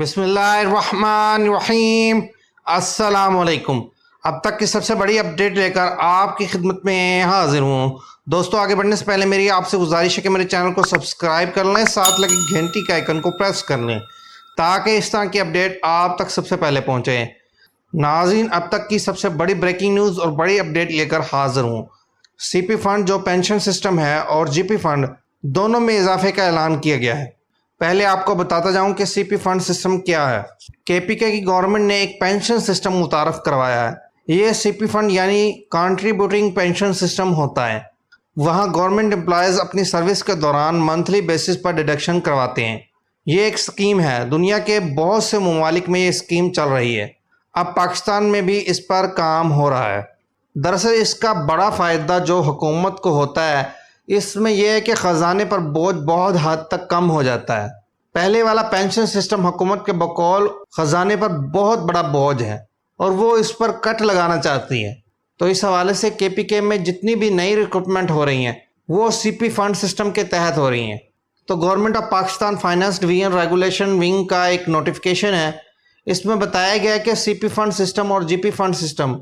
بسم اللہ الرحمن الرحیم۔ السلام علیکم۔ اب تک کی سب سے بڑی اپڈیٹ لے کر آپ کی خدمت میں حاضر ہوں۔ دوستو، آگے بڑھنے سے پہلے میری آپ سے گزارش ہے کہ میرے چینل کو سبسکرائب کر لیں، ساتھ لگی گھنٹی کے آئیکن کو پریس کر لیں تاکہ اس طرح کی اپڈیٹ آپ تک سب سے پہلے پہنچے۔ ناظرین، اب تک کی سب سے بڑی بریکنگ نیوز اور بڑی اپڈیٹ لے کر حاضر ہوں۔ سی پی فنڈ جو پینشن سسٹم ہے اور جی پی فنڈ دونوں میں اضافے کا اعلان کیا گیا ہے۔ پہلے آپ کو بتاتا جاؤں کہ سی پی فنڈ سسٹم کیا ہے۔ کے پی کے کی گورنمنٹ نے ایک پینشن سسٹم متعارف کروایا ہے۔ یہ سی پی فنڈ یعنی کنٹریبیوٹنگ پینشن سسٹم ہوتا ہے۔ وہاں گورنمنٹ امپلائیز اپنی سروس کے دوران منتھلی بیسس پر ڈیڈکشن کرواتے ہیں۔ یہ ایک سکیم ہے، دنیا کے بہت سے ممالک میں یہ سکیم چل رہی ہے۔ اب پاکستان میں بھی اس پر کام ہو رہا ہے۔ دراصل اس کا بڑا فائدہ جو حکومت کو ہوتا ہے اس میں یہ ہے کہ خزانے پر بوجھ بہت حد تک کم ہو جاتا ہے۔ پہلے والا پینشن سسٹم حکومت کے بقول خزانے پر بہت بڑا بوجھ ہے اور وہ اس پر کٹ لگانا چاہتی ہے۔ تو اس حوالے سے کے پی کے میں جتنی بھی نئی ریکروٹمنٹ ہو رہی ہیں وہ سی پی فنڈ سسٹم کے تحت ہو رہی ہیں۔ تو government of Pakistan finance division regulation wing کا ایک نوٹیفیکیشن ہے، اس میں بتایا گیا ہے کہ سی پی فنڈ سسٹم اور جی پی فنڈ سسٹم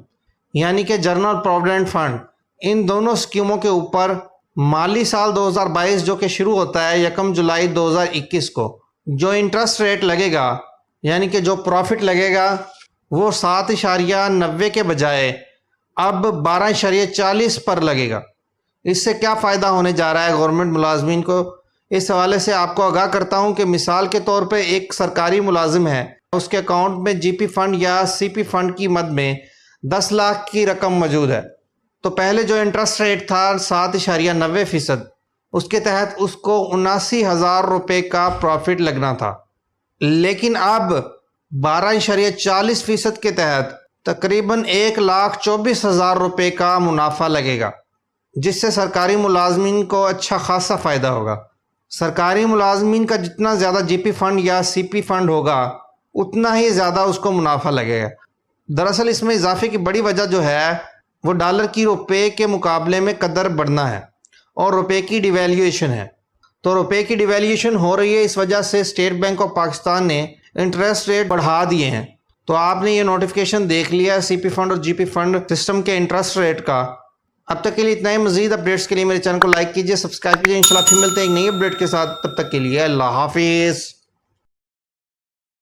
یعنی کہ جنرل پروویڈنٹ فنڈ، ان دونوں اسکیموں کے اوپر مالی سال 2022 جو کہ شروع ہوتا ہے 1 جولائی 2021 کو جو انٹرسٹ ریٹ لگے گا یعنی کہ جو پروفٹ لگے گا وہ 7.90 کے بجائے اب 12.40 پر لگے گا۔ اس سے کیا فائدہ ہونے جا رہا ہے گورنمنٹ ملازمین کو، اس حوالے سے آپ کو آگاہ کرتا ہوں کہ مثال کے طور پہ ایک سرکاری ملازم ہے، اس کے اکاؤنٹ میں جی پی فنڈ یا سی پی فنڈ کی مد میں 10 لاکھ کی رقم موجود ہے۔ تو پہلے جو انٹرسٹ ریٹ تھا 7.90%، اس کے تحت اس کو 79,000 روپے کا پروفٹ لگنا تھا، لیکن اب 12.40% کے تحت تقریباً 1,24,000 روپے کا منافع لگے گا، جس سے سرکاری ملازمین کو اچھا خاصا فائدہ ہوگا۔ سرکاری ملازمین کا جتنا زیادہ جی پی فنڈ یا سی پی فنڈ ہوگا اتنا ہی زیادہ اس کو منافع لگے گا۔ دراصل اس میں اضافے کی بڑی وجہ جو ہے وہ ڈالر کی روپے کے مقابلے میں قدر بڑھنا ہے اور روپے کی ڈیویلیویشن ہے۔ تو روپے کی ڈیویلیویشن ہو رہی ہے، اس وجہ سے اسٹیٹ بینک آف پاکستان نے انٹرسٹ ریٹ بڑھا دیے ہیں۔ تو آپ نے یہ نوٹیفیکیشن دیکھ لیا سی پی فنڈ اور جی پی فنڈ سسٹم کے انٹرسٹ ریٹ کا۔ اب تک کے لیے اتنا ہی، مزید اپڈیٹس کے لیے میرے چینل کو لائک کیجیے، سبسکرائب کیجیے۔ انشاءاللہ پھر ملتے ہیں ایک نئی اپڈیٹ کے ساتھ، تب تک کے لیے اللہ حافظ۔